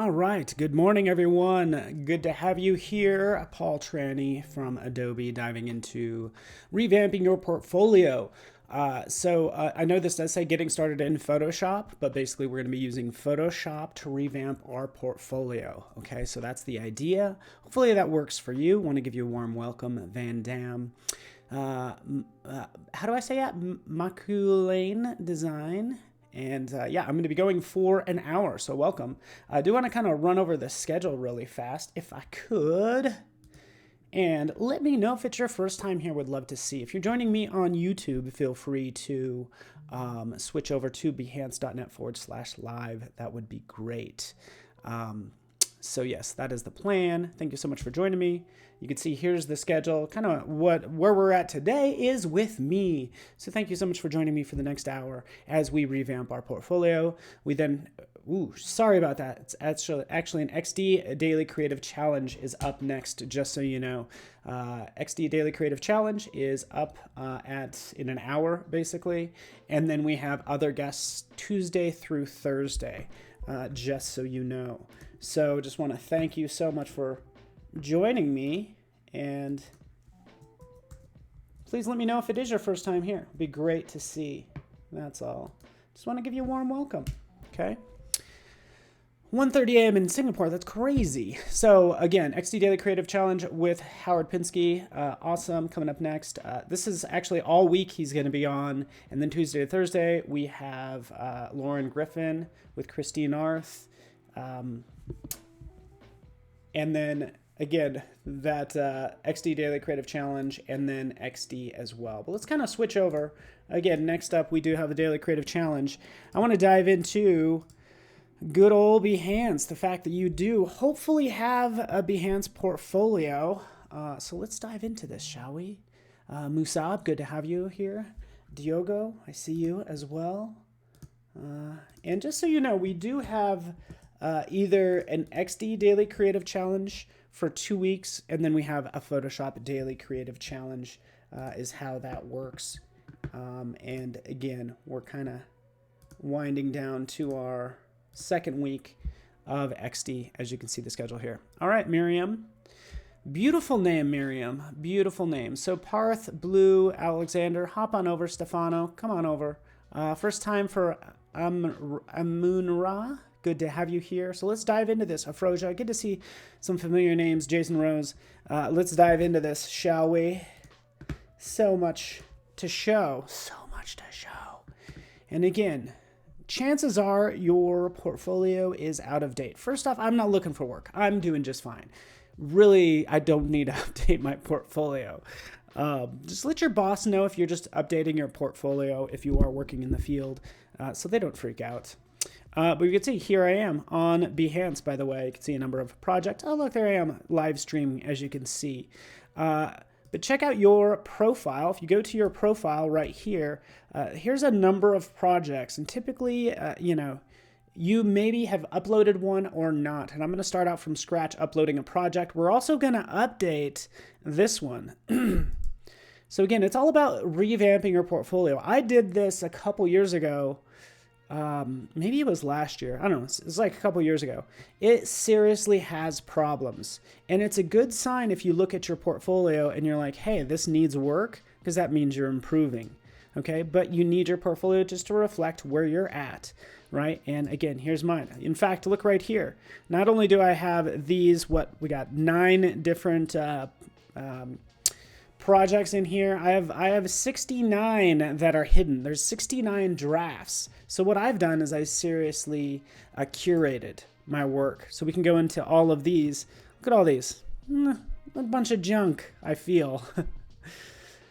All right. Good morning, everyone. Good to have you here. Paul Trani from Adobe diving into revamping your portfolio. I know this does say getting started in Photoshop, but basically we're going to be using Photoshop to revamp our portfolio. Okay, so that's the idea. Hopefully that works for you. Want to give you a warm welcome, Van Dam. How do I say that? Maculane Design. And yeah, I'm going to be going for an hour, so welcome. I do want to kind of run over the schedule really fast, if I could. And let me know if it's your first time here. Would love to see. If you're joining me on YouTube, feel free to switch over to behance.net/live. That would be great. So yes, that is the plan. Thank you so much for joining me. You can see here's the schedule. Kind of where we're at today is with me. So thank you so much for joining me for the next hour as we revamp our portfolio. We then, sorry about that. It's actually an XD Daily Creative Challenge is up next, just so you know. XD Daily Creative Challenge is up in an hour, basically. And then we have other guests Tuesday through Thursday, just so you know. So just want to thank you so much for joining me, and please let me know if it is your first time here. It'd be great to see. That's all. Just want to give you a warm welcome. Okay. 1:30 a.m. in Singapore. That's crazy. So again, XD Daily Creative Challenge with Howard Pinsky. Awesome. Coming up next. This is actually all week he's going to be on. And then Tuesday to Thursday, we have Lauren Griffin with Christine Arth. And then again, that XD Daily Creative Challenge, and then XD as well. But let's kind of switch over. Again, next up, we do have the Daily Creative Challenge. I want to dive into good old Behance, the fact that you do hopefully have a Behance portfolio. So let's dive into this, shall we? Musab, good to have you here. Diogo, I see you as well. And just so you know, we do have either an XD Daily Creative Challenge for 2 weeks, and then we have a Photoshop Daily Creative Challenge is how that works. And again, we're kind of winding down to our second week of XD, as you can see the schedule here. All right, Miriam. Beautiful name, Miriam. Beautiful name. So Parth, Blue, Alexander, hop on over. Stefano, come on over. First time for Amunra. Good to have you here. So let's dive into this. Afroja, good to see some familiar names. Jason Rose. Let's dive into this, shall we? So much to show. So much to show. And again, chances are your portfolio is out of date. First off, I'm not looking for work. I'm doing just fine. Really, I don't need to update my portfolio. Just let your boss know if you're just updating your portfolio if you are working in the field, so they don't freak out. But you can see here I am on Behance, by the way. You can see a number of projects. Oh, look, there I am live streaming, as you can see. But check out your profile. If you go to your profile right here, here's a number of projects. And typically, you maybe have uploaded one or not. And I'm going to start out from scratch uploading a project. We're also going to update this one. So again, it's all about revamping your portfolio. I did this a couple years ago. Maybe it was last year. I don't know. It's like a couple years ago. It seriously has problems. And it's a good sign if you look at your portfolio and you're like, hey, this needs work, because that means you're improving. Okay. But you need your portfolio just to reflect where you're at. Right. And again, here's mine. In fact, look right here. Not only do I have these, we got 9 different, projects in here. I have 69 that are hidden. There's 69 drafts. So what I've done is I seriously curated my work. So we can go into all of these. Look at all these. A bunch of junk, I feel.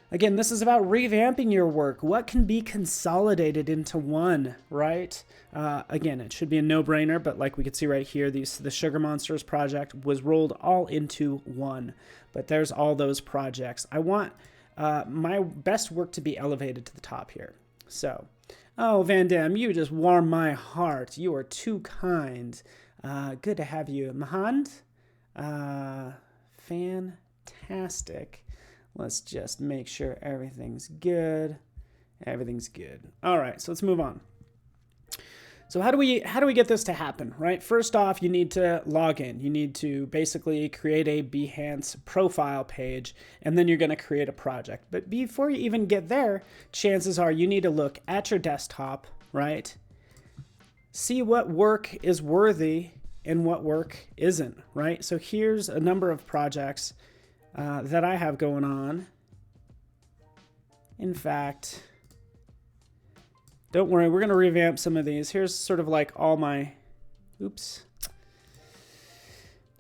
Again, this is about revamping your work. What can be consolidated into one, right? Again, it should be a no-brainer, but like we could see right here, the Sugar Monsters project was rolled all into one. But there's all those projects. I want my best work to be elevated to the top here. So, oh, Van Dam, you just warm my heart. You are too kind. Good to have you. Mahand, fantastic. Let's just make sure everything's good. Everything's good. All right, so let's move on. So how do we get this to happen, right? First off, you need to log in. You need to basically create a Behance profile page, and then you're going to create a project. But before you even get there, chances are you need to look at your desktop, right? See what work is worthy and what work isn't, right? So here's a number of projects that I have going on. In fact, don't worry, we're going to revamp some of these. Here's sort of like all my, oops.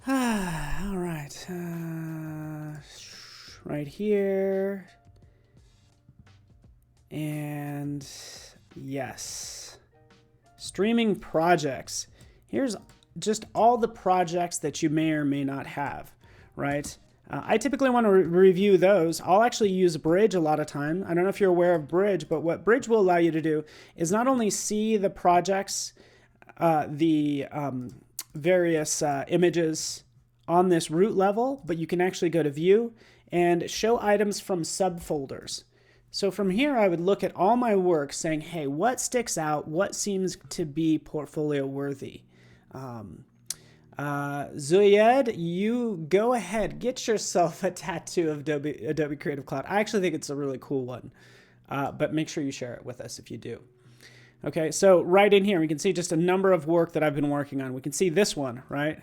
All right. Right here. And yes. Streaming projects. Here's just all the projects that you may or may not have, right? I typically want to review those. I'll actually use Bridge a lot of time. I don't know if you're aware of Bridge, but what Bridge will allow you to do is not only see the projects, the various images on this root level, but you can actually go to View and show items from subfolders. So from here, I would look at all my work saying, hey, what sticks out? What seems to be portfolio worthy? Zuyed, you go ahead, get yourself a tattoo of Adobe Creative Cloud. I actually think it's a really cool one, but make sure you share it with us if you do. Okay, so right in here, we can see just a number of work that I've been working on. We can see this one, right?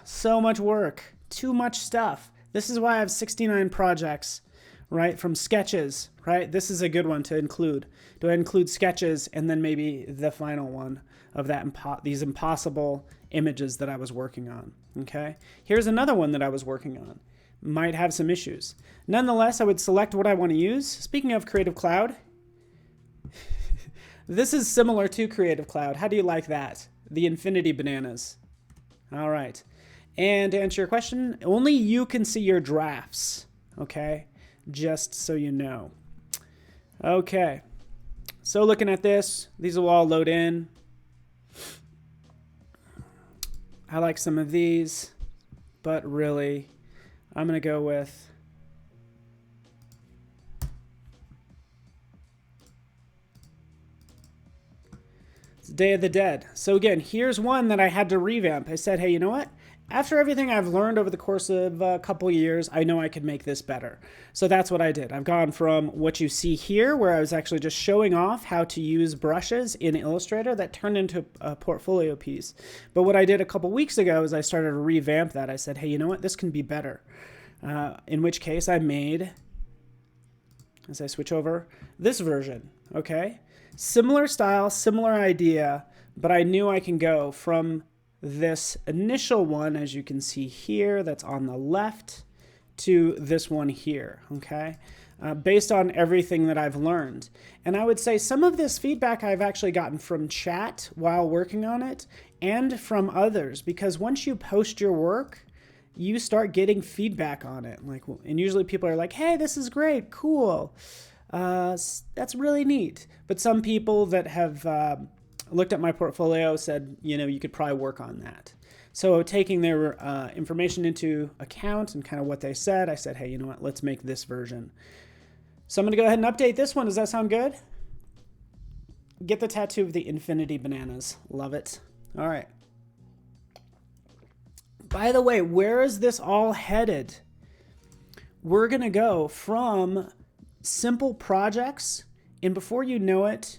So much work, too much stuff. This is why I have 69 projects, right? From sketches, right? This is a good one to include. Do I include sketches and then maybe the final one of that these impossible images that I was working on, okay? Here's another one that I was working on. Might have some issues. Nonetheless, I would select what I want to use. Speaking of Creative Cloud, this is similar to Creative Cloud. How do you like that? The infinity bananas. All right. And to answer your question, only you can see your drafts, okay? Just so you know. Okay. So looking at this, these will all load in. I like some of these, but really, I'm going to go with it's Day of the Dead. So again, here's one that I had to revamp. I said, hey, you know what? After everything I've learned over the course of a couple years, I know I could make this better. So that's what I did. I've gone from what you see here, where I was actually just showing off how to use brushes in Illustrator, that turned into a portfolio piece. But what I did a couple weeks ago is I started to revamp that. I said, hey, you know what? This can be better. In which case I made, as I switch over, this version, okay? Similar style, similar idea, but I knew I can go from this initial one, as you can see here, that's on the left, to this one here, okay? Based on everything that I've learned. And I would say some of this feedback I've actually gotten from chat while working on it and from others, because once you post your work, you start getting feedback on it. And usually people are like, hey, this is great, cool. That's really neat. But some people that have looked at my portfolio said, you know, you could probably work on that. So taking their information into account and kind of what they said, I said, hey, you know what, let's make this version. So I'm going to go ahead and update this one. Does that sound good? Get the tattoo of the infinity bananas. Love it. All right. By the way, where is this all headed? We're going to go from simple projects, and before you know it,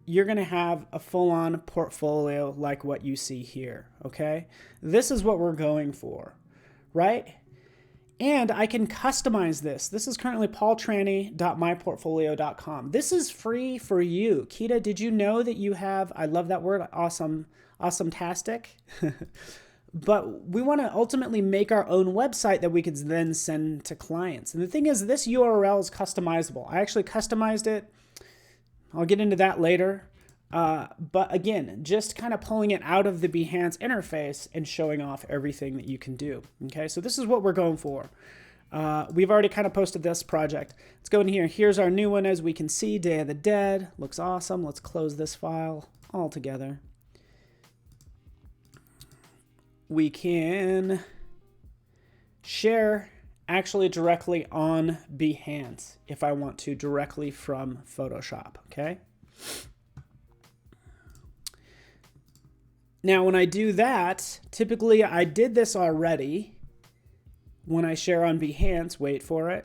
you're going to have a full-on portfolio like what you see here, okay? This is what we're going for, right? And I can customize this. This is currently paultrani.myportfolio.com. This is free for you. Kita, did you know that you have, I love that word, awesome-tastic? But we want to ultimately make our own website that we could then send to clients. And the thing is, this URL is customizable. I actually customized it. I'll get into that later. But again, just kind of pulling it out of the Behance interface and showing off everything that you can do. Okay, so this is what we're going for. We've already kind of posted this project. Let's go in here. Here's our new one. As we can see, Day of the Dead. Looks awesome. Let's close this file all together. We can share actually directly on Behance if I want to, directly from Photoshop, okay? Now, when I do that, typically I did this already. When I share on Behance, wait for it,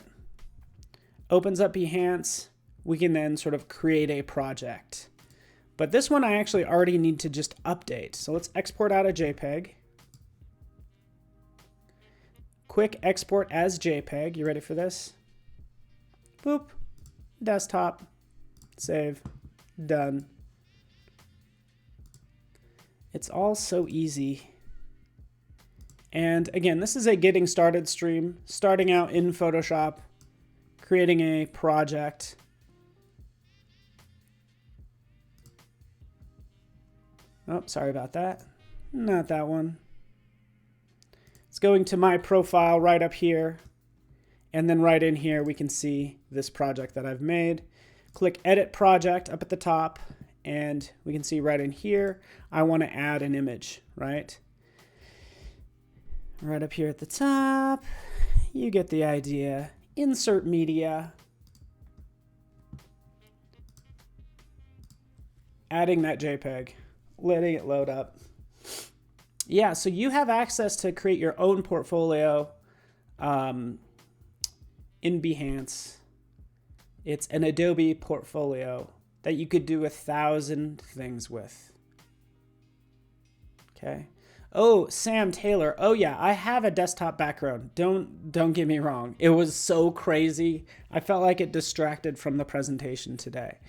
opens up Behance, we can then sort of create a project. But this one I actually already need to just update. So let's export out a JPEG. Quick export as JPEG. You ready for this? Boop. Desktop. Save. Done. It's all so easy. And again, this is a getting started stream, starting out in Photoshop, creating a project. Oh, sorry about that. Not that one. It's going to my profile right up here. And then right in here, we can see this project that I've made. Click Edit Project up at the top. And we can see right in here, I want to add an image, right? Right up here at the top. You get the idea. Insert media. Adding that JPEG. Letting it load up. Yeah, so you have access to create your own portfolio in Behance. It's an Adobe Portfolio that you could do 1,000 things with. Okay. Oh, Sam Taylor. Oh yeah, I have a desktop background. Don't get me wrong. It was so crazy. I felt like it distracted from the presentation today.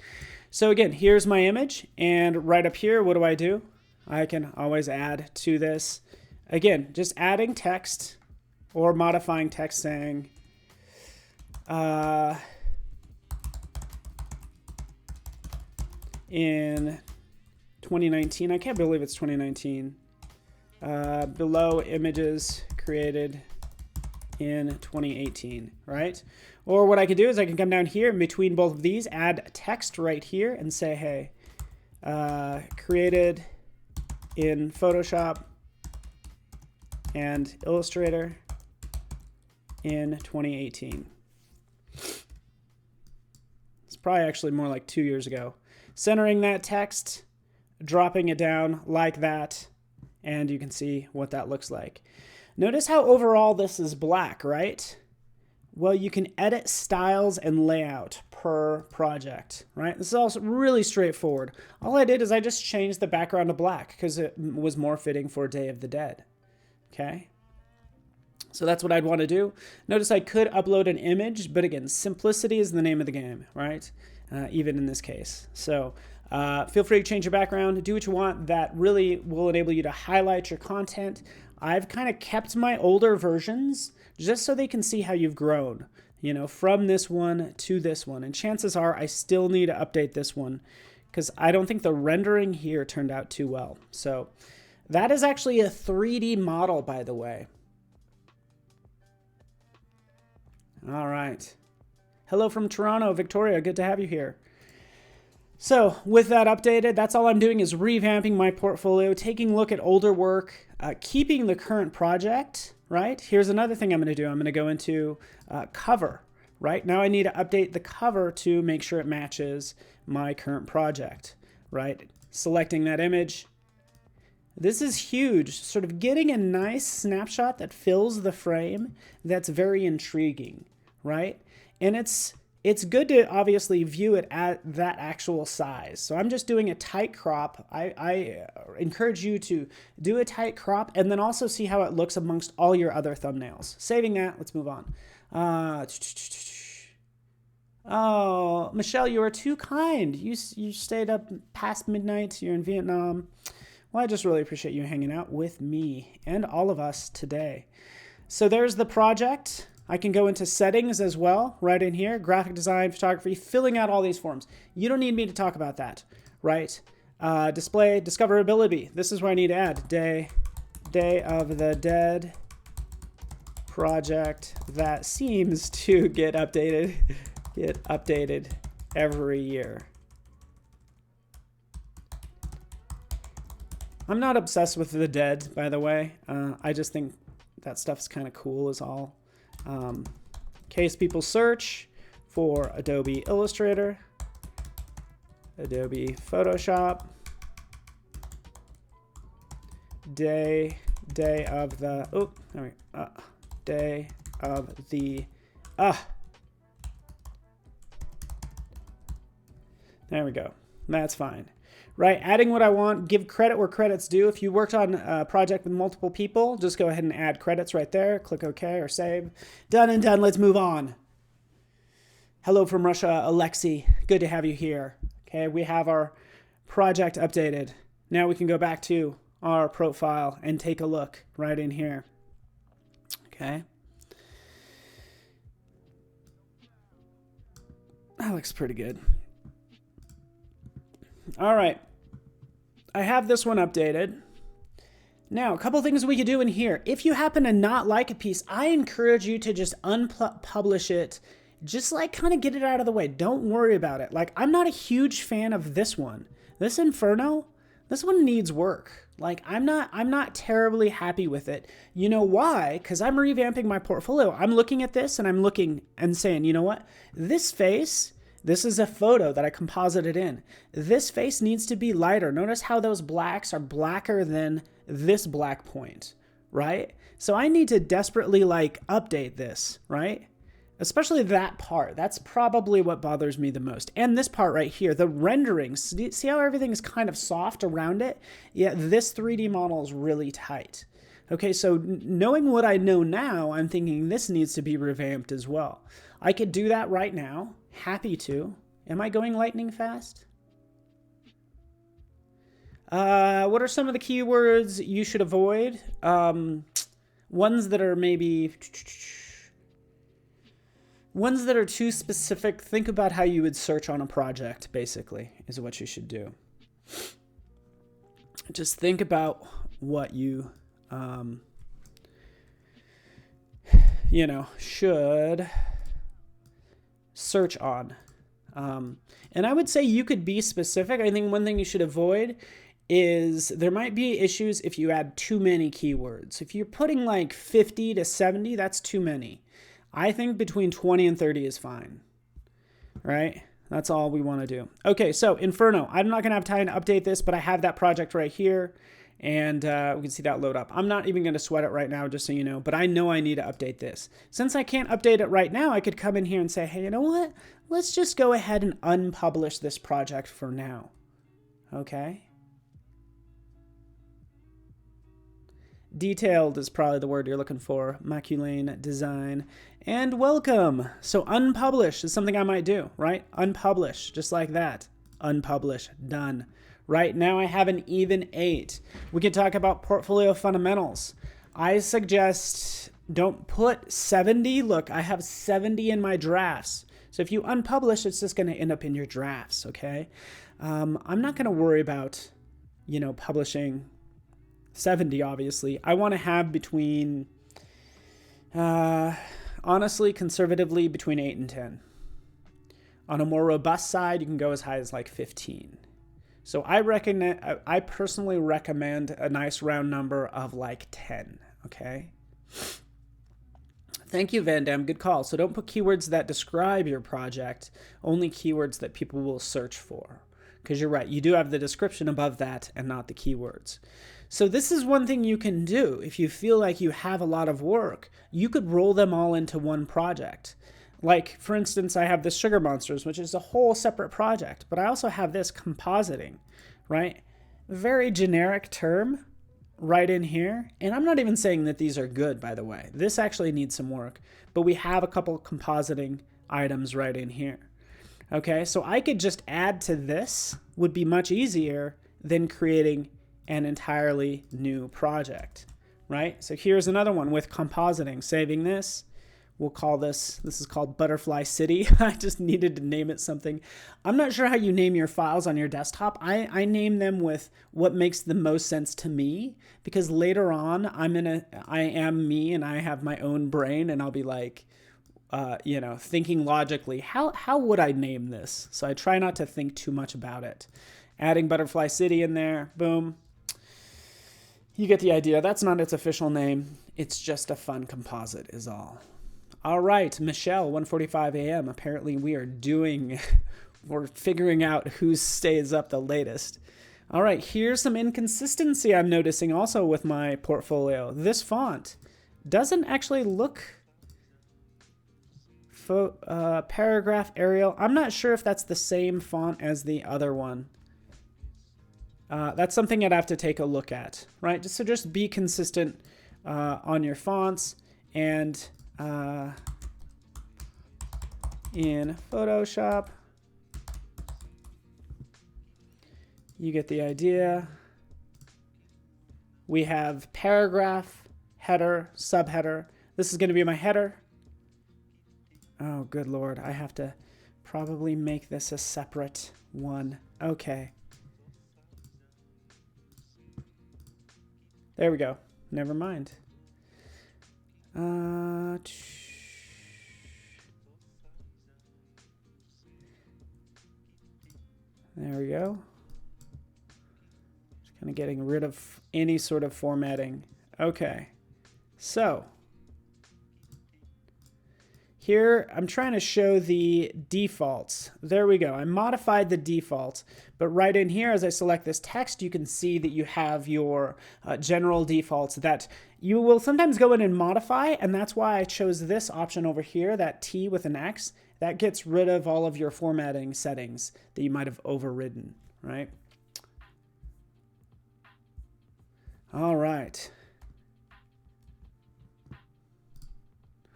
So again, here's my image, and right up here, what do? I can always add to this. Again, just adding text or modifying text saying, in 2019, I can't believe it's 2019, below images created in 2018, right? Or what I could do is I can come down here in between both of these, add text right here and say, hey, created in Photoshop and Illustrator in 2018. It's probably actually more like 2 years ago. Centering that text, dropping it down like that, and you can see what that looks like. Notice how overall this is black, right? Well, you can edit styles and layout per project, right? This is also really straightforward. All I did is I just changed the background to black because it was more fitting for Day of the Dead, okay? So that's what I'd want to do. Notice I could upload an image, but again, simplicity is the name of the game, right? Even in this case. So feel free to change your background, do what you want. That really will enable you to highlight your content. I've kind of kept my older versions just so they can see how you've grown, you know, from this one to this one. And chances are I still need to update this one because I don't think the rendering here turned out too well. So that is actually a 3D model, by the way. All right. Hello from Toronto, Victoria. Good to have you here. So with that updated, that's all I'm doing is revamping my portfolio, taking a look at older work, keeping the current project, right? Here's another thing I'm going to do. I'm going to go into cover, right? Now I need to update the cover to make sure it matches my current project, right? Selecting that image. This is huge, sort of getting a nice snapshot that fills the frame that's very intriguing, right? And it's good to obviously view it at that actual size. So I'm just doing a tight crop. I encourage you to do a tight crop and then also see how it looks amongst all your other thumbnails. Saving that, let's move on. Oh, Michelle, you are too kind. You stayed up past midnight. You're in Vietnam. Well, I just really appreciate you hanging out with me and all of us today. So there's the project. I can go into settings as well, right in here, graphic design, photography, filling out all these forms. You don't need me to talk about that, right? Display, discoverability. This is where I need to add Day of the Dead project that seems to get updated every year. I'm not obsessed with the dead, by the way. I just think that stuff's kind of cool is all. Case people search for Adobe Illustrator, Adobe Photoshop, day of the, oh, day of the, there we go. That's fine. Right, adding what I want, give credit where credit's due. If you worked on a project with multiple people, just go ahead and add credits right there. Click OK or save. Done and done. Let's move on. Hello from Russia, Alexei. Good to have you here. Okay, we have our project updated. Now we can go back to our profile and take a look right in here. Okay. That looks pretty good. All right. I have this one updated. Now, a couple things we could do in here. If you happen to not like a piece, I encourage you to just unpublish it. Just like kind of get it out of the way. Don't worry about it. Like, I'm not a huge fan of this one. This Inferno, this one needs work. Like, I'm not terribly happy with it. You know why? Because I'm revamping my portfolio. I'm looking at this and I'm looking and saying, you know what? This face, this is a photo that I composited in. This face needs to be lighter. Notice how those blacks are blacker than this black point, right? So I need to desperately like update this, right? Especially that part. That's probably what bothers me the most. And this part right here, the rendering. See how everything is kind of soft around it? Yeah, this 3D model is really tight. Okay, so knowing what I know now, I'm thinking this needs to be revamped as well. I could do that right now. Happy to. Am I going lightning fast? What are some of the keywords you should avoid? Ones that are maybe... Ones that are too specific. Think about how you would search on a project, basically, is what you should do. Just think about what you, should search on. And I would say you could be specific. I think one thing you should avoid is there might be issues if you add too many keywords. If you're putting like 50 to 70, that's too many. I think between 20 and 30 is fine, right? That's all we want to do. Okay, so Inferno. I'm not going to have time to update this, but I have that project right here, and we can see that load up. I'm not even going to sweat it right now, just so you know, but I know I need to update this. Since I can't update it right now, I could come in here and say, hey, you know what? Let's just go ahead and unpublish this project for now, okay? Detailed is probably the word you're looking for. Maculane design. And welcome. So unpublish is something I might do, right? Unpublish, just like that. Unpublish, done. Right now I have an even 8. We can talk about portfolio fundamentals. I suggest don't put 70. Look, I have 70 in my drafts. So if you unpublish, it's just going to end up in your drafts, okay? I'm not going to worry about, publishing 70, obviously. I want to have between, honestly, conservatively, between 8 and 10. On a more robust side, you can go as high as like 15. So I personally recommend a nice round number of like 10, okay? Thank you, Van Dam. Good call. So don't put keywords that describe your project, only keywords that people will search for. Because you're right, you do have the description above that and not the keywords. So this is one thing you can do. If you feel like you have a lot of work, you could roll them all into one project. Like, for instance, I have this Sugar Monsters, which is a whole separate project, but I also have this compositing, right? Very generic term right in here. And I'm not even saying that these are good, by the way. This actually needs some work, but we have a couple compositing items right in here. Okay, so I could just add to this, would be much easier than creating an entirely new project, right? So here's another one with compositing. Saving this, we'll call this is called Butterfly City. I just needed to name it something. I'm not sure how you name your files on your desktop. I name them with what makes the most sense to me, because later on I am me and I have my own brain, and I'll be like, thinking logically, how would I name this? So I try not to think too much about it. Adding Butterfly City in there, boom. You get the idea. That's not its official name. It's just a fun composite is all. All right, Michelle, 1:45 a.m. Apparently we're figuring out who stays up the latest. All right, here's some inconsistency I'm noticing also with my portfolio. This font doesn't actually look paragraph Arial. I'm not sure if that's the same font as the other one. That's something I'd have to take a look at, right? So just be consistent on your fonts, and in Photoshop, you get the idea. We have paragraph, header, subheader. This is going to be my header. Oh, good Lord. I have to probably make this a separate one. Okay. There we go. Never mind. There we go. Just kind of getting rid of any sort of formatting. Okay. So here I'm trying to show the defaults. There we go. I modified the default, but right in here as I select this text, you can see that you have your general defaults that you will sometimes go in and modify, and that's why I chose this option over here, that T with an X. That gets rid of all of your formatting settings that you might have overridden, right? All right.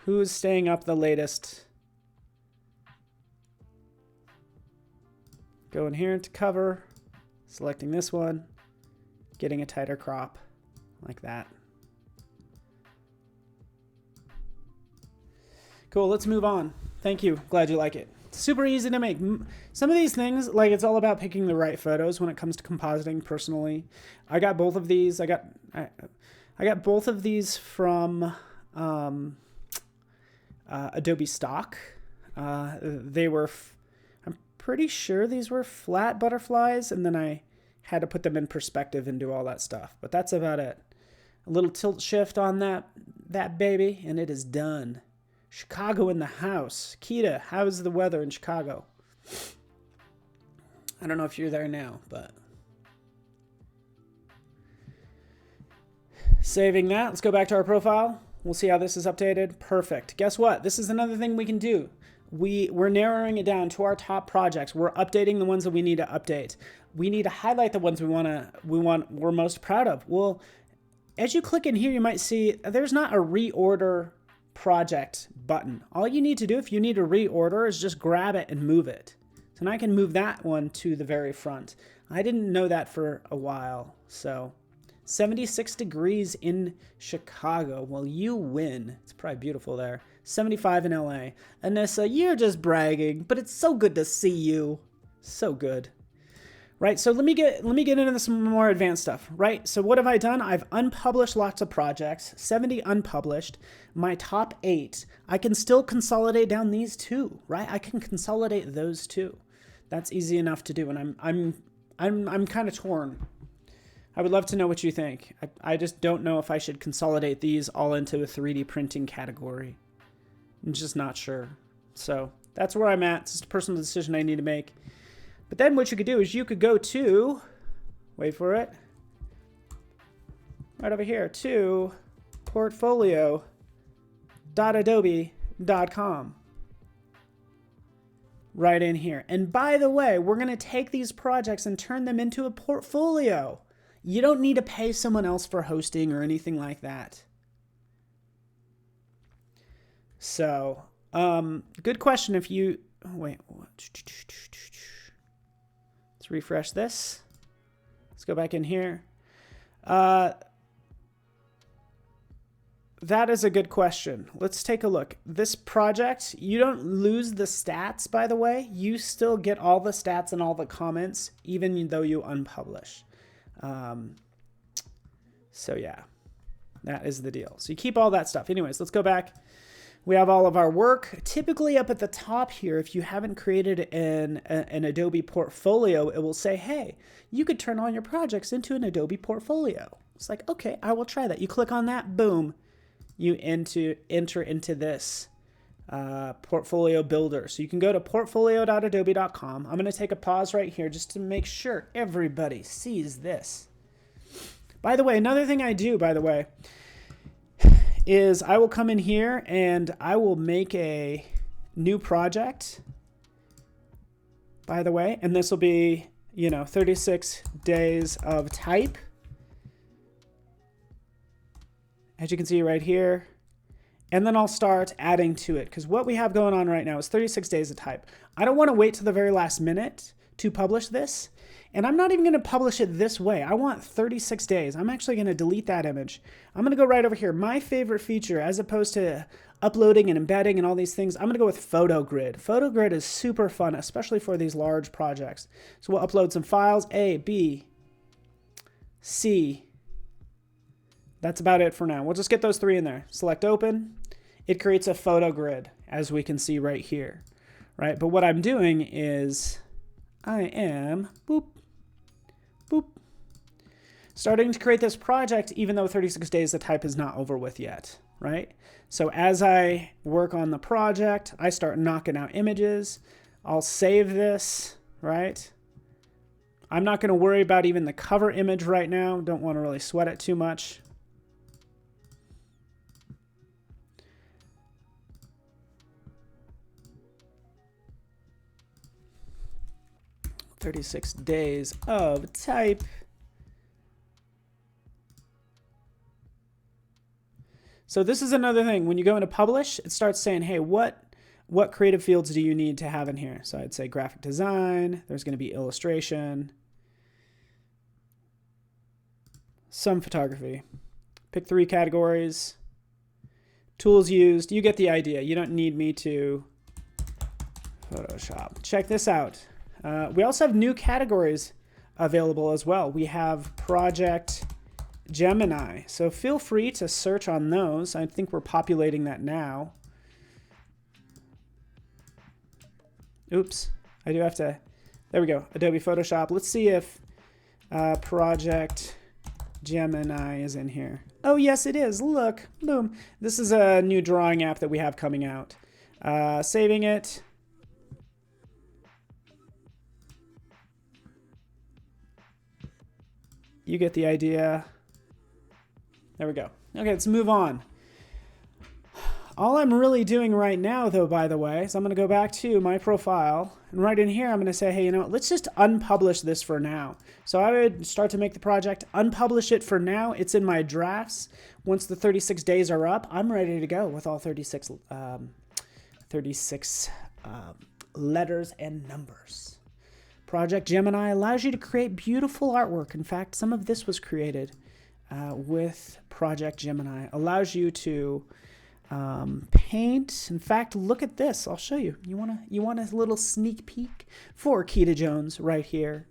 Who's staying up the latest? Go in here to cover, selecting this one, getting a tighter crop like that. Cool, let's move on. Thank you, glad you like it. Super easy to make. Some of these things, like it's all about picking the right photos when it comes to compositing personally. I got both of these. I got both of these from Adobe stock. They were, I'm pretty sure these were flat butterflies, and then I had to put them in perspective and do all that stuff. But that's about it. A little tilt shift on that baby, and it is done. Chicago in the house. Kita, how's the weather in Chicago? I don't know if you're there now, but saving that. Let's go back to our profile. We'll see how this is updated. Perfect. Guess what? This is another thing we can do. We're narrowing it down to our top projects. We're updating the ones that we need to update. We need to highlight the ones we're most proud of. Well, as you click in here, you might see there's not a reorder project button. All you need to do if you need to reorder is just grab it and move it. So now I can move that one to the very front. I didn't know that for a while. So 76 degrees in Chicago. Well, you win. It's probably beautiful there. 75 in LA. Anissa, you're just bragging, but it's so good to see you. So good. Right, so let me get into some more advanced stuff, right? So what have I done? I've unpublished lots of projects, 70 unpublished. My top 8, I can still consolidate down these 2, right? I can consolidate those 2. That's easy enough to do, and I'm kind of torn. I would love to know what you think. I just don't know if I should consolidate these all into a 3D printing category. I'm just not sure. So that's where I'm at. It's just a personal decision I need to make. But then what you could do is you could go to, wait for it, right over here, to portfolio.adobe.com. Right in here. And by the way, we're going to take these projects and turn them into a portfolio. You don't need to pay someone else for hosting or anything like that. So, good question if you, oh, wait, let's refresh this. Let's go back in here. That is a good question. Let's take a look. This project, you don't lose the stats, by the way. You still get all the stats and all the comments, even though you unpublish. So yeah, that is the deal. So you keep all that stuff. Anyways, let's go back. We have all of our work. Typically up at the top here, if you haven't created an Adobe Portfolio, it will say, hey, you could turn all your projects into an Adobe Portfolio. It's like, okay, I will try that. You click on that, boom, you enter into this portfolio builder. So you can go to portfolio.adobe.com. I'm going to take a pause right here just to make sure everybody sees this. By the way, another thing I do, by the way, is I will come in here and I will make a new project, by the way, and this will be, 36 days of type. As you can see right here. And then I'll start adding to it, because what we have going on right now is 36 days of type. I don't want to wait till the very last minute to publish this. And I'm not even going to publish it this way. I want 36 days. I'm actually going to delete that image. I'm going to go right over here. My favorite feature, as opposed to uploading and embedding and all these things, I'm going to go with Photo Grid. Photo Grid is super fun, especially for these large projects. So we'll upload some files, A, B, C. That's about it for now. We'll just get those 3 in there. Select open. It creates a photo grid, as we can see right here, right? But what I'm doing is I am, boop, boop, starting to create this project, even though 36 days of type is not over with yet, right? So as I work on the project, I start knocking out images. I'll save this, right? I'm not going to worry about even the cover image right now. Don't want to really sweat it too much. "36 days of type." So this is another thing. When you go into publish, it starts saying, hey, what creative fields do you need to have in here? So I'd say graphic design. There's going to be illustration, some photography. Pick 3 categories. Tools used. You get the idea. You don't need me to Photoshop. Check this out. We also have new categories available as well. We have Project Gemini. So feel free to search on those. I think we're populating that now. Oops. I do have to. There we go. Adobe Photoshop. Let's see if Project Gemini is in here. Oh, yes, it is. Look. Boom. This is a new drawing app that we have coming out. Saving it. You get the idea. There we go. Okay, let's move on. All I'm really doing right now, though, by the way, is I'm going to go back to my profile. And right in here, I'm going to say, hey, you know what? Let's just unpublish this for now. So I would start to make the project, unpublish it for now. It's in my drafts. Once the 36 days are up, I'm ready to go with all 36 letters and numbers. Project Gemini allows you to create beautiful artwork. In fact, some of this was created with Project Gemini. Allows you to paint. In fact, look at this. I'll show you. You want a little sneak peek for Keita Jones right here.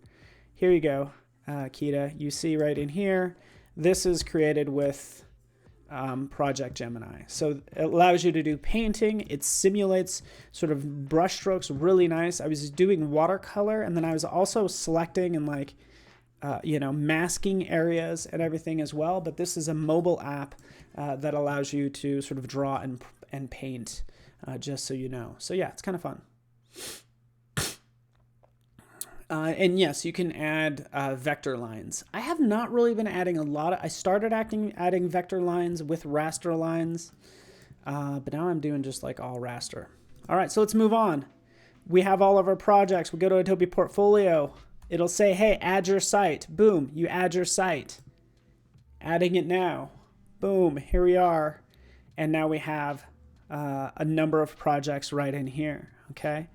Here you go, Keita. You see right in here. This is created with Project Gemini. So it allows you to do painting. It simulates sort of brush strokes really nice. I was doing watercolor, and then I was also selecting and masking areas and everything as well. But this is a mobile app that allows you to sort of draw and paint, just so you know. So yeah, it's kind of fun. And yes, you can add vector lines. I have not really been adding a lot. I started adding vector lines with raster lines, but now I'm doing just like all raster. All right, so let's move on. We have all of our projects. We go to Adobe Portfolio. It'll say, hey, add your site. Boom, you add your site. Adding it now. Boom, here we are. And now we have a number of projects right in here, okay?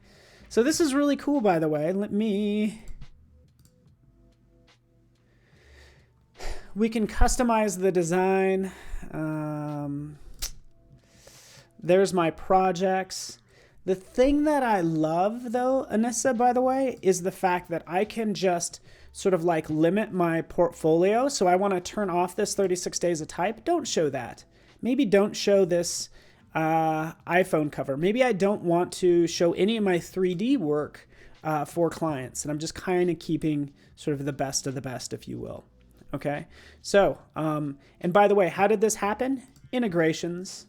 So this is really cool, by the way. We can customize the design. There's my projects. The thing that I love, though, Anissa, by the way, is the fact that I can just sort of like limit my portfolio. So I want to turn off this 36 days of type. Don't show that. Maybe don't show this iPhone cover. Maybe I don't want to show any of my 3D work for clients. And I'm just kind of keeping sort of the best of the best, if you will. Okay. So, and by the way, how did this happen? Integrations.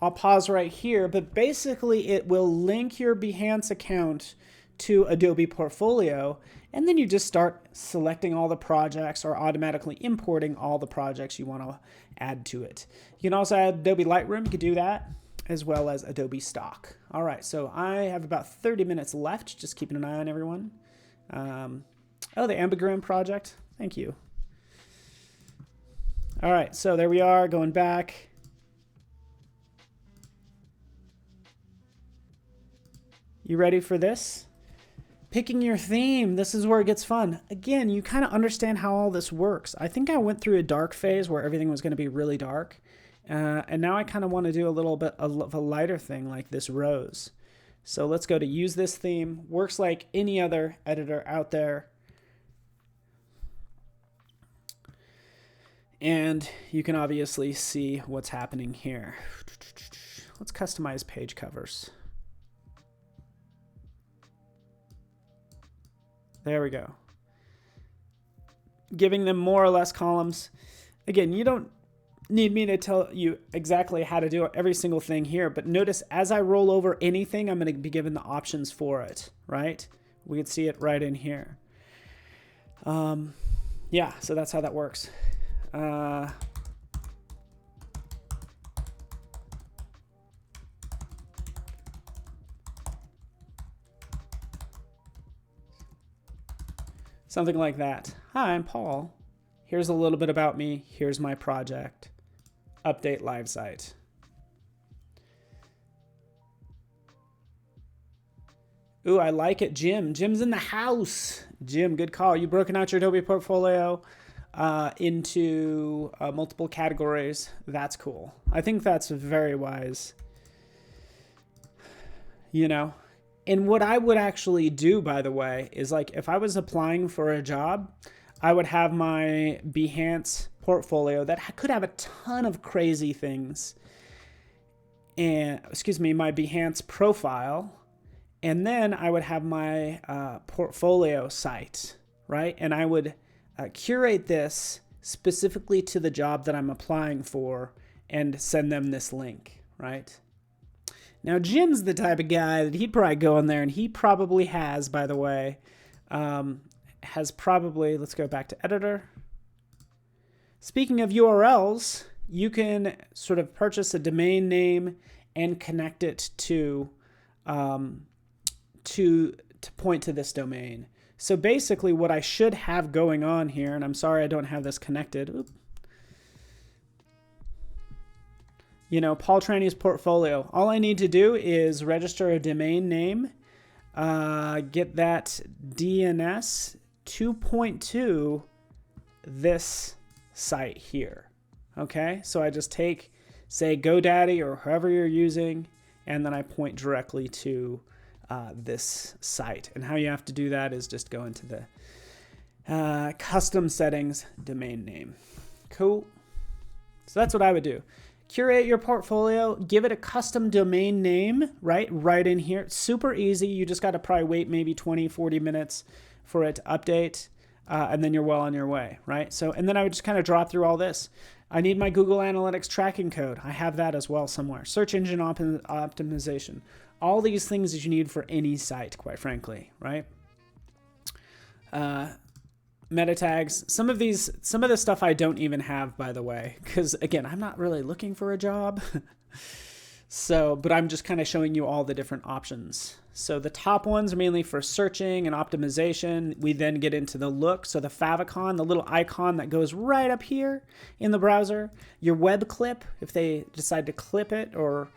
I'll pause right here, but basically it will link your Behance account to Adobe Portfolio, and then you just start selecting all the projects or automatically importing all the projects you want to add to it. You can also add Adobe Lightroom, you could do that, as well as Adobe Stock. All right, so I have about 30 minutes left, just keeping an eye on everyone. Oh, the Embedding project, thank you. All right, so there we are, going back. You ready for this? Picking your theme, this is where it gets fun. Again, you kind of understand how all this works. I think I went through a dark phase where everything was going to be really dark. And now I kind of want to do a little bit of a lighter thing like this rose. So let's go to use this theme. Works like any other editor out there. And you can obviously see what's happening here. Let's customize page covers. There we go. Giving them more or less columns. Again, you don't need me to tell you exactly how to do every single thing here, but notice as I roll over anything, I'm going to be given the options for it, right? We can see it right in here. Yeah, so that's how that works. Something like that. Hi, I'm Paul. Here's a little bit about me. Here's my project. Update live site. Ooh, I like it, Jim. Jim's in the house. Jim, good call. You've broken out your Adobe Portfolio into multiple categories. That's cool. I think that's very wise. You know, and what I would actually do, by the way, is like if I was applying for a job, I would have my Behance portfolio that could have a ton of crazy things. And my Behance profile. And then I would have my portfolio site, right? And I would curate this specifically to the job that I'm applying for and send them this link, right? Now, Jim's the type of guy that he'd probably go in there, and he probably has, by the way, let's go back to editor. Speaking of URLs, you can sort of purchase a domain name and connect it to point to this domain. So basically what I should have going on here, and I'm sorry I don't have this connected. Oop. You know, Paul Trani's portfolio. All I need to do is register a domain name, get that DNS 2.2 this site here. Okay, so I just take, say, GoDaddy or whoever you're using, and then I point directly to this site. And how you have to do that is just go into the custom settings, domain name. Cool. So that's what I would do. Curate your portfolio, give it a custom domain name, right in here. It's super easy. You just got to probably wait maybe 20, 40 minutes for it to update, and then you're well on your way, right? So, and then I would just kind of drop through all this. I need my Google Analytics tracking code. I have that as well somewhere. Search engine optimization. All these things that you need for any site, quite frankly, right? Meta tags. Some of this stuff I don't even have, by the way, because again, I'm not really looking for a job. So, but I'm just kind of showing you all the different options. So the top ones are mainly for searching and optimization. We then get into the look. So the favicon, the little icon that goes right up here in the browser, your web clip, if they decide to clip it, or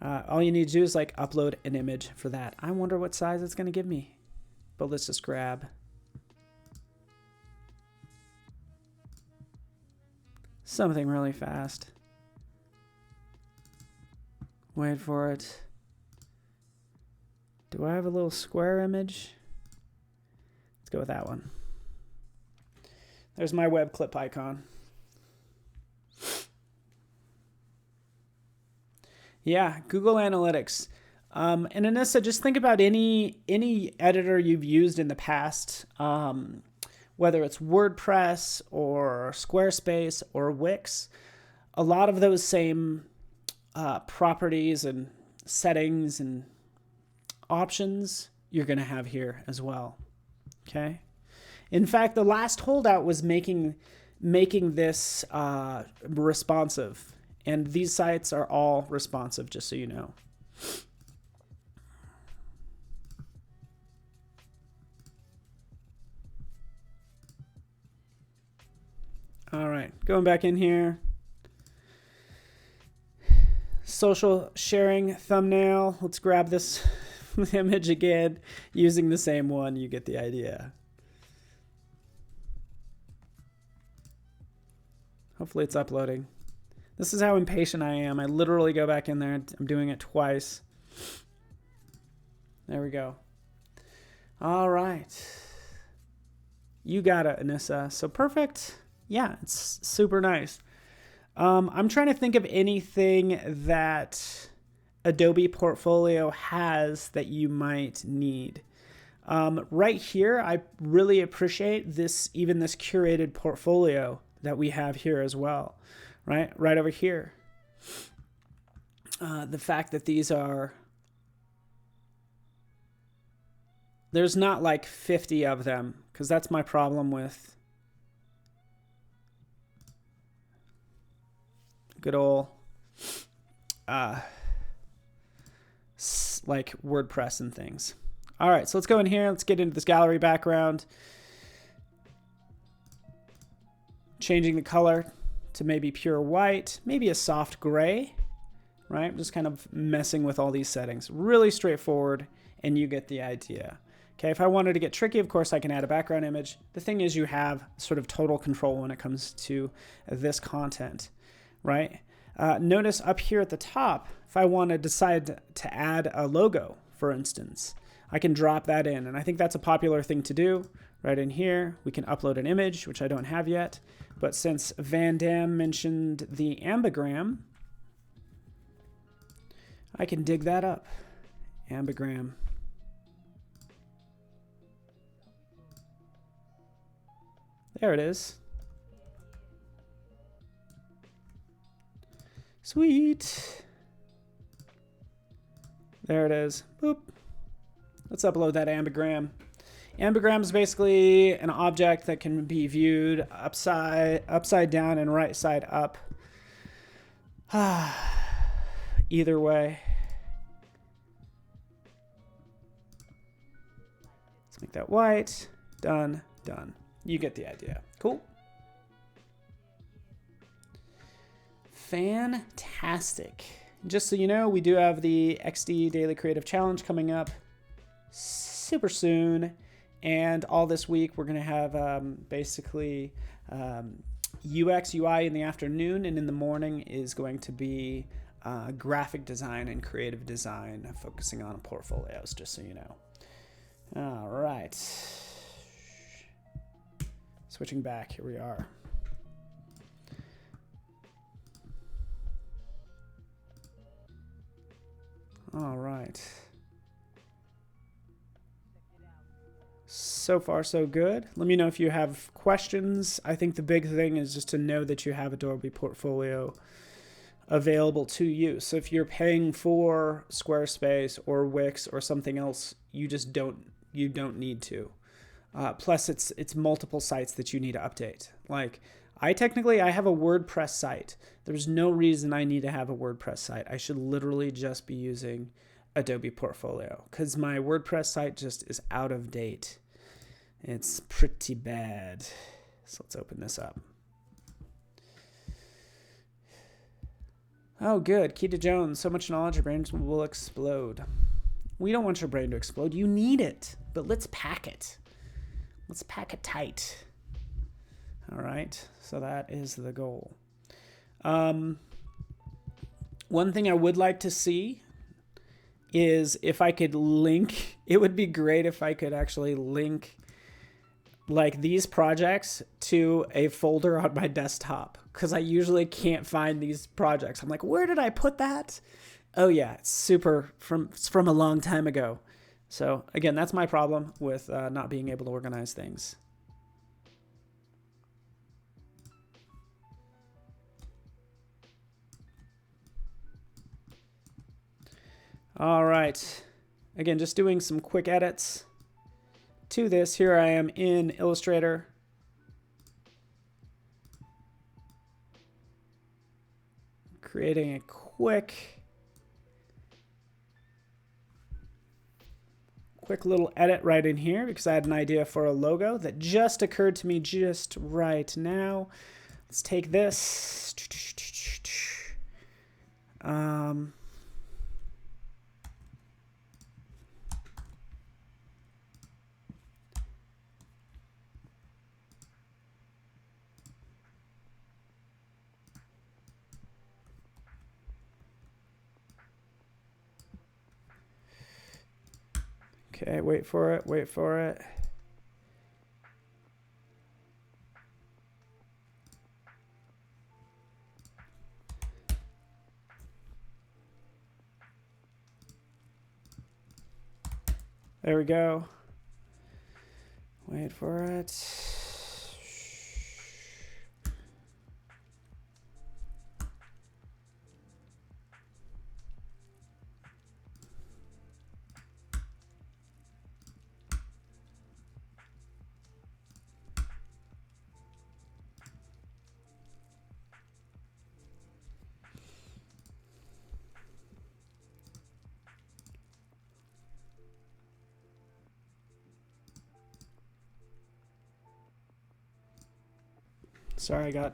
all you need to do is like upload an image for that. I wonder what size it's going to give me, but let's just grab something really fast. Wait for it. Do I have a little square image? Let's go with that one. There's my web clip icon. Yeah, Google Analytics. And Anissa, just think about any editor you've used in the past, whether it's WordPress or Squarespace or Wix. A lot of those same properties and settings and options you're going to have here as well. Okay. In fact, the last holdout was making this responsive, and these sites are all responsive, just so you know. All right, going back in here. Social sharing thumbnail. Let's grab this image again using the same one. You get the idea. Hopefully it's uploading. This is how impatient I am. I literally go back in there. I'm doing it twice. There we go. All right. You got it, Anissa. So perfect. Yeah, it's super nice. I'm trying to think of anything that Adobe Portfolio has that you might need. Right here, I really appreciate this curated portfolio that we have here as well, right? Right over here. The fact that there's not like 50 of them, because that's my problem with good old like WordPress and things. All right, so let's go in here. Let's get into this gallery background. Changing the color to maybe pure white, maybe a soft gray, right? Just kind of messing with all these settings. Really straightforward, and you get the idea. Okay, if I wanted to get tricky, of course, I can add a background image. The thing is, you have sort of total control when it comes to this content, right? Notice up here at the top, if I want to decide to add a logo, for instance, I can drop that in. And I think that's a popular thing to do. Right in here, we can upload an image, which I don't have yet. But since Van Dam mentioned the ambigram, I can dig that up. Ambigram. There it is. Sweet. There it is. Boop. Let's upload that ambigram. Ambigram is basically an object that can be viewed upside down and right side up. Either way. Let's make that white. Done. Done. You get the idea. Cool. Fantastic. Just so you know, we do have the XD Daily Creative Challenge coming up super soon. And all this week, we're going to have basically UX, UI in the afternoon, and in the morning is going to be graphic design and creative design, focusing on portfolios, just so you know. All right. Switching back, here we are. All right. So far, so good. Let me know if you have questions. I think the big thing is just to know that you have Adobe Portfolio available to you. So if you're paying for Squarespace or Wix or something else, you don't need to. Plus, it's multiple sites that you need to update. Like I have a WordPress site. There's no reason I need to have a WordPress site. I should literally just be using Adobe Portfolio because my WordPress site just is out of date. It's pretty bad. So let's open this up. Oh, good. Keita Jones, so much knowledge, your brain will explode. We don't want your brain to explode. You need it, but let's pack it. Let's pack it tight. All right, so that is the goal. One thing I would like to see is if I could link, it would be great if I could actually link like these projects to a folder on my desktop, because I usually can't find these projects. I'm like, where did I put that? Oh yeah, it's from a long time ago. So again, that's my problem with not being able to organize things. All right. Again, just doing some quick edits to this. Here I am in Illustrator. Creating a quick little edit right in here because I had an idea for a logo that just occurred to me just right now. Let's take this. Okay, wait for it, wait for it. There we go. Wait for it. Sorry, I'm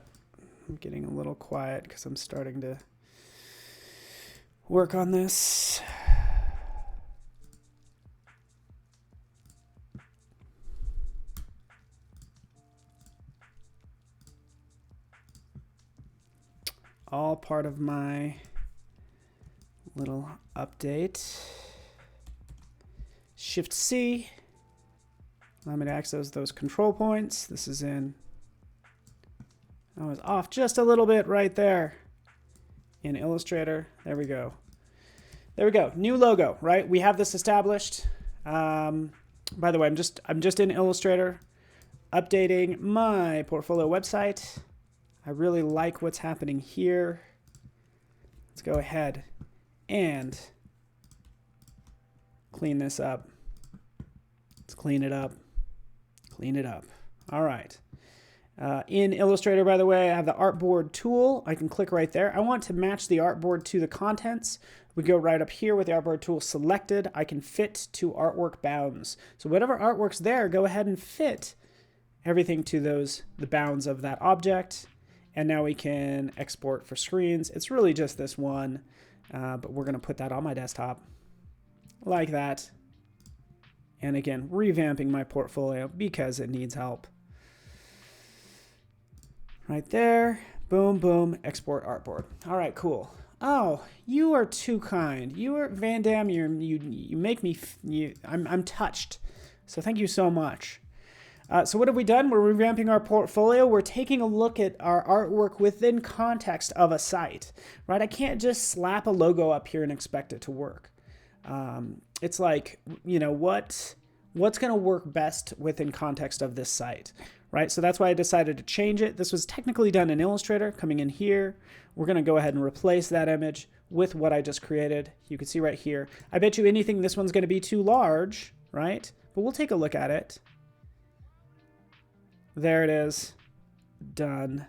getting a little quiet because I'm starting to work on this. All part of my little update. Shift C. Allow me to access those control points. This is in. I was off just a little bit right there in Illustrator. There we go. There we go. New logo, right? We have this established. By the way, I'm just in Illustrator updating my portfolio website. I really like what's happening here. Let's go ahead and clean this up. Let's clean it up. Clean it up. All right. In Illustrator, by the way, I have the artboard tool. I can click right there. I want to match the artboard to the contents. We go right up here with the artboard tool selected. I can fit to artwork bounds. So whatever artwork's there, go ahead and fit everything to the bounds of that object. And now we can export for screens. It's really just this one, but we're going to put that on my desktop like that. And again, revamping my portfolio because it needs help. Right there, boom, boom, export artboard. All right, cool. Oh, you are too kind. You are Van Dam. You make me. I'm touched. So thank you so much. So what have we done? We're revamping our portfolio. We're taking a look at our artwork within context of a site, right? I can't just slap a logo up here and expect it to work. It's like, you know, what's going to work best within context of this site, right? So that's why I decided to change it. This was technically done in Illustrator. Coming in here, we're going to go ahead and replace that image with what I just created. You can see right here. I bet you anything this one's going to be too large, right? But we'll take a look at it. There it is. Done.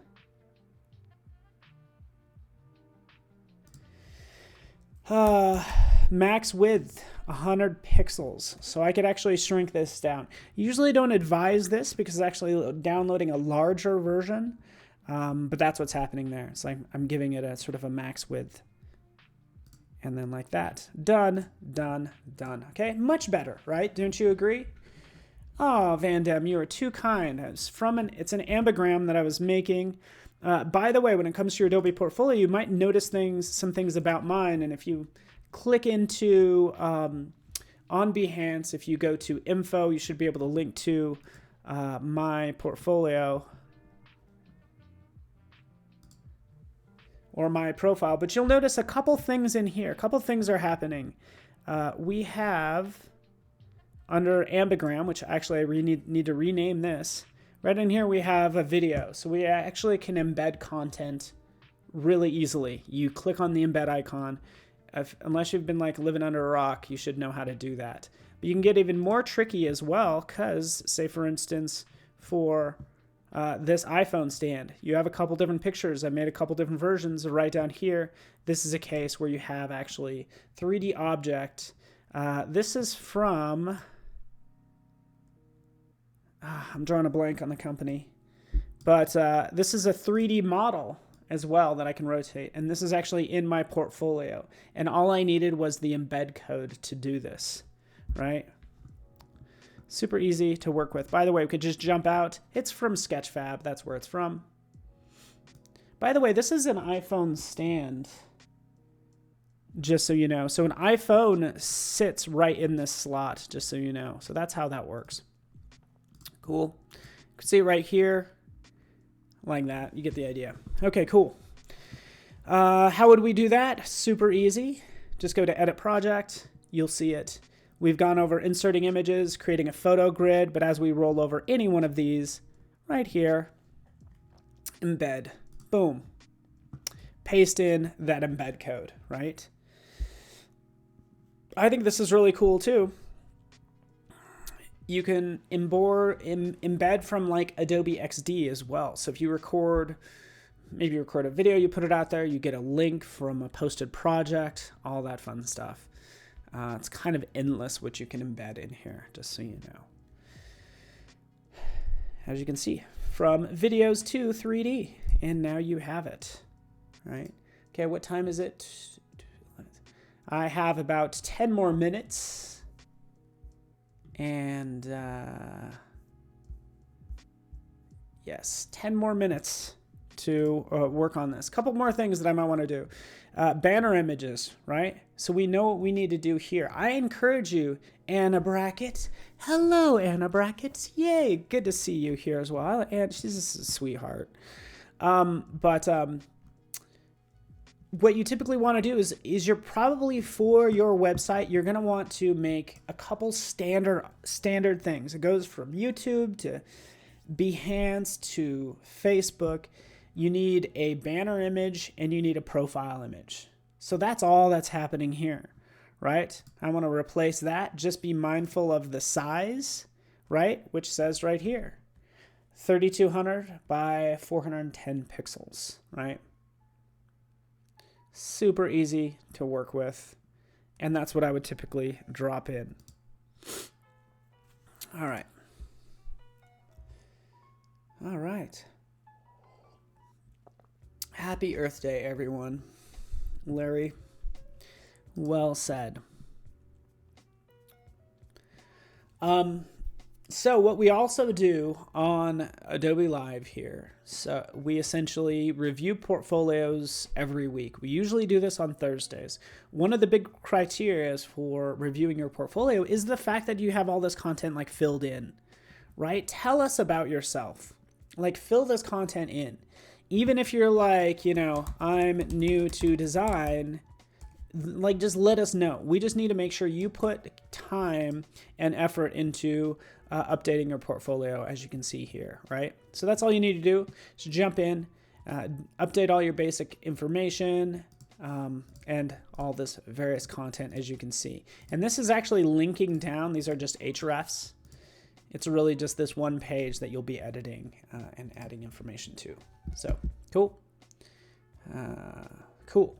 Max width 100 pixels. So I could actually shrink this down. Usually don't advise this because it's actually downloading a larger version. But that's what's happening there. It's like I'm giving it a sort of a max width. And then like that. Done, done, done. Okay, much better, right? Don't you agree? Oh, Van Dam, you are too kind. It's an ambigram that I was making. By the way, when it comes to your Adobe Portfolio, you might notice some things about mine. And if you click into, on Behance, if you go to info, you should be able to link to my portfolio or my profile. But you'll notice a couple things in here. A couple things are happening. We have, under ambigram, which actually I need to rename this, right in here we have a video. So we actually can embed content really easily. You click on the embed icon unless you've been like living under a rock, you should know how to do that. But you can get even more tricky as well, because say for instance, for this iPhone stand, you have a couple different pictures. I made a couple different versions right down here. This is a case where you have actually 3D object. This is from, I'm drawing a blank on the company, but this is a 3D model as well that I can rotate. And this is actually in my portfolio. And all I needed was the embed code to do this, right? Super easy to work with. By the way, we could just jump out. It's from Sketchfab. That's where it's from. By the way, this is an iPhone stand, just so you know. So an iPhone sits right in this slot, just so you know. So that's how that works. Cool. You can see it right here. Like that. You get the idea. Okay, cool. How would we do that? Super easy. Just go to Edit Project. You'll see it. We've gone over inserting images, creating a photo grid, but as we roll over any one of these, right here, embed, boom. Paste in that embed code, right? I think this is really cool too. You can embed from like Adobe XD as well. So if you record, maybe you record a video, you put it out there, you get a link from a posted project, all that fun stuff. It's kind of endless what you can embed in here, just so you know. As you can see, from videos to 3D, and now you have it, right? Okay, what time is it? I have about 10 more minutes, and yes, 10 more minutes to work on this. Couple more things that I might want to do. Banner images, right? So we know what we need to do here. I encourage you, Anna Brackett. Hello, Anna Brackett. Yay, good to see you here as well. And she's a sweetheart. What you typically want to do is you're probably, for your website, you're going to want to make a couple standard things. It goes from YouTube to Behance to Facebook. You need a banner image and you need a profile image. So that's all that's happening here, right? I want to replace that. Just be mindful of the size, right? Which says right here, 3200 by 410 pixels, right? Super easy to work with. And that's what I would typically drop in. All right. All right. Happy Earth Day, everyone. Larry, well said. So what we also do on Adobe Live here, so we essentially review portfolios every week. We usually do this on Thursdays. One of the big criteria for reviewing your portfolio is the fact that you have all this content like filled in, right? Tell us about yourself. Like, fill this content in. Even if you're like, you know, I'm new to design, like, just let us know. We just need to make sure you put time and effort into updating your portfolio, as you can see here, right? So that's all you need to do. So jump in, update all your basic information, and all this various content, as you can see. And this is actually linking down. These are just hrefs. It's really just this one page that you'll be editing and adding information to. So cool. Cool.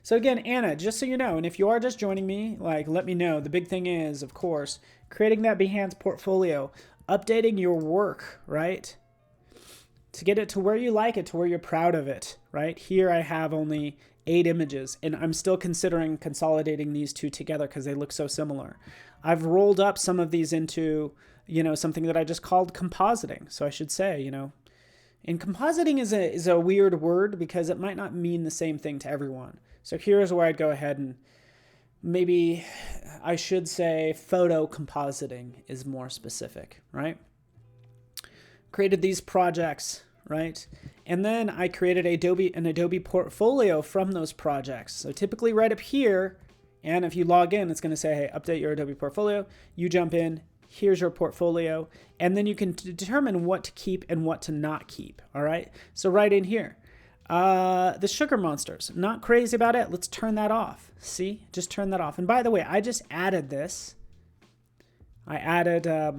So again, Anna, just so you know, and if you are just joining me, like, let me know. The big thing is, of course, creating that Behance portfolio, updating your work, right? To get it to where you like it, to where you're proud of it, right? Here I have only 8 images, and I'm still considering consolidating these two together because they look so similar. I've rolled up some of these into, you know, something that I just called compositing. So I should say, you know, and compositing is a weird word because it might not mean the same thing to everyone. So here's where I'd go ahead and maybe I should say photo compositing is more specific, right? Created these projects, right? And then I created an Adobe Portfolio from those projects. So typically right up here, and if you log in, it's going to say, hey, update your Adobe Portfolio. You jump in, here's your portfolio, and then you can determine what to keep and what to not keep, all right? So right in here, The sugar monsters, not crazy about it. Let's turn that off. See, just turn that off. And by the way, I just added this. I added, as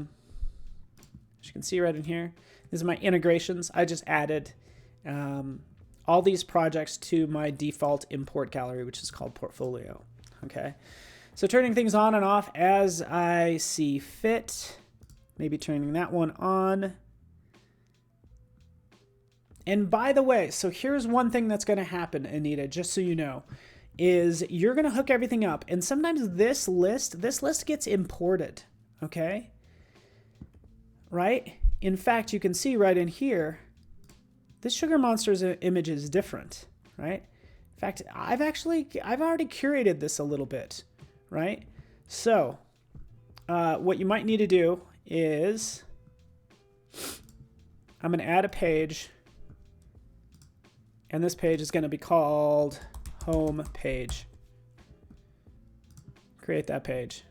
you can see right in here, this is my integrations. I just added all these projects to my default import gallery, which is called Portfolio. Okay, so turning things on and off as I see fit. Maybe turning that one on. And by the way, so here's one thing that's going to happen, Anita, just so you know, is you're going to hook everything up. And sometimes this list gets imported, okay? Right? In fact, you can see right in here, this Sugar Monsters image is different, right? In fact, I've already curated this a little bit, right? So what you might need to do is I'm going to add a page. And this page is going to be called Home Page. Create that page.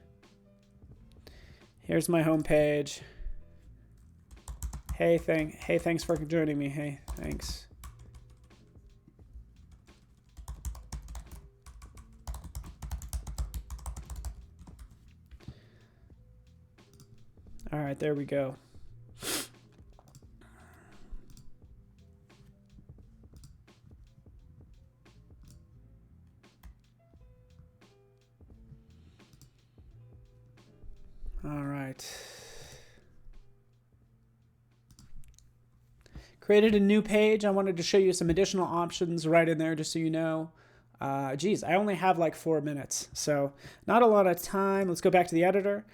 Here's my home page. Hey, thanks for joining me. Hey, thanks. All right, there we go. All right. Created a new page. I wanted to show you some additional options right in there, just so you know. Geez, I only have like 4 minutes, so not a lot of time. Let's go back to the editor.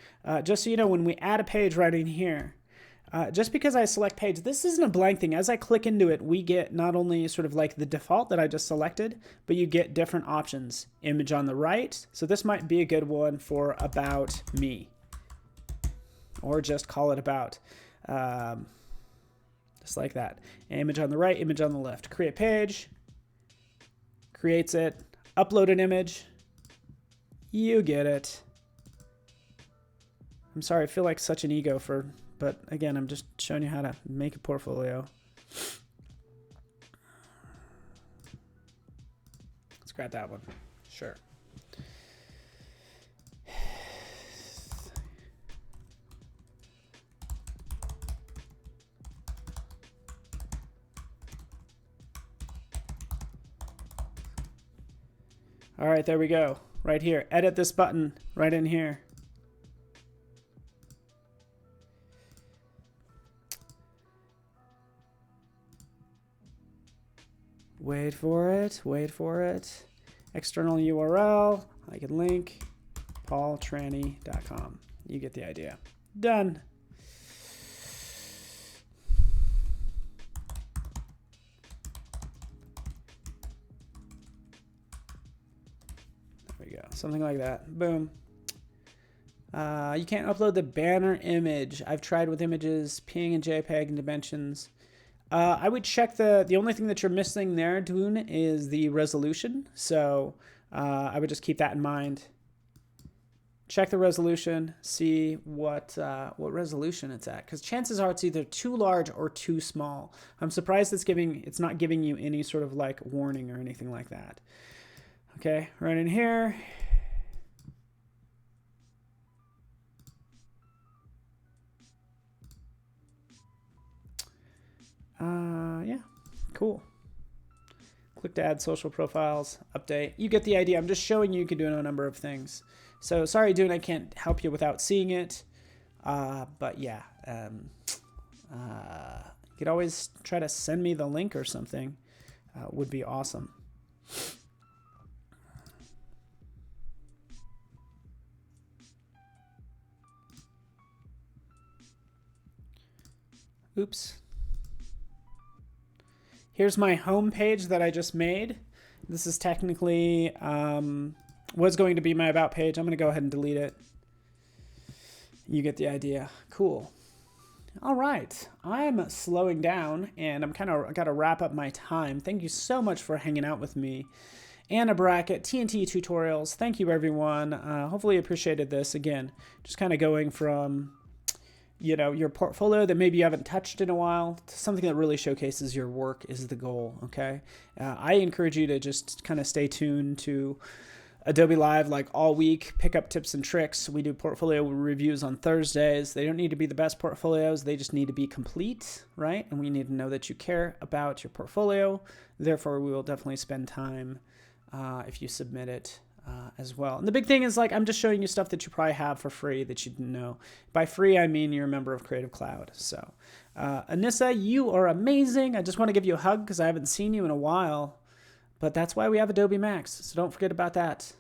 Just so you know, when we add a page right in here, just because I select page, this isn't a blank thing. As I click into it, we get not only sort of like the default that I just selected, but you get different options. Image on the right. So this might be a good one for About Me. Or just call it About. Just like that. Image on the right, image on the left. Create page. Creates it. Upload an image. You get it. I'm sorry, I feel like such an ego but again, I'm just showing you how to make a portfolio. Let's grab that one. Sure. All right, there we go. Right here. Edit this button right in here. Wait for it. Wait for it. External URL. I can link paultrani.com. You get the idea. Done. There we go. Something like that. Boom. You can't upload the banner image. I've tried with images, PNG and JPEG and dimensions. I would check the only thing that you're missing there, Dune, is the resolution. So I would just keep that in mind. Check the resolution, see what resolution it's at, because chances are it's either too large or too small. I'm surprised it's not giving you any sort of like warning or anything like that. Okay, right in here. Yeah, cool. Click to add social profiles, update. You get the idea. I'm just showing you can do a number of things. So sorry, Dune, I can't help you without seeing it. But yeah, you could always try to send me the link or something. Would be awesome. Oops. Here's my home page that I just made. This is technically was going to be my About page. I'm going to go ahead and delete it. You get the idea. Cool. All right. I'm slowing down, and I'm kind of got to wrap up my time. Thank you so much for hanging out with me. Anna Brackett, TNT Tutorials. Thank you, everyone. Hopefully you appreciated this. Again, just kind of going from your portfolio that maybe you haven't touched in a while, something that really showcases your work is the goal. Okay. I encourage you to just kind of stay tuned to Adobe Live like all week, pick up tips and tricks. We do portfolio reviews on Thursdays. They don't need to be the best portfolios. They just need to be complete, right? And we need to know that you care about your portfolio. Therefore, we will definitely spend time if you submit it as well. And the big thing is, like, I'm just showing you stuff that you probably have for free that you didn't know. By free, I mean you're a member of Creative Cloud. So, Anissa, you are amazing. I just want to give you a hug because I haven't seen you in a while. But that's why we have Adobe Max, so don't forget about that.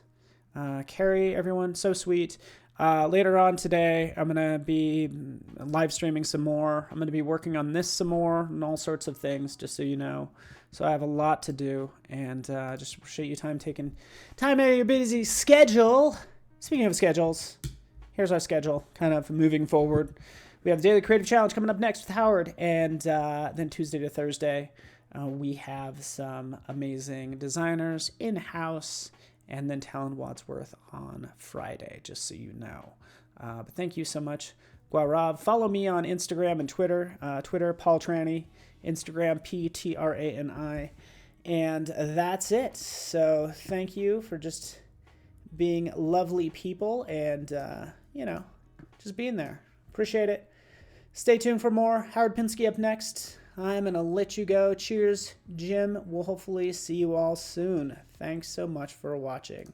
Carrie, everyone, so sweet. Later on today, I'm going to be live streaming some more. I'm going to be working on this some more and all sorts of things, just so you know. So I have a lot to do, and just appreciate you taking time out of your busy schedule. Speaking of schedules, here's our schedule, kind of moving forward. We have the Daily Creative Challenge coming up next with Howard, and then Tuesday to Thursday, we have some amazing designers in-house, and then Talon Wadsworth on Friday, just so you know. But thank you so much, Gaurav. Follow me on Instagram and Twitter. Twitter, Paul Trani. Instagram, P-T-R-A-N-I. And that's it. So thank you for just being lovely people and, just being there. Appreciate it. Stay tuned for more. Howard Pinsky up next. I'm going to let you go. Cheers, Jim. We'll hopefully see you all soon. Thanks so much for watching.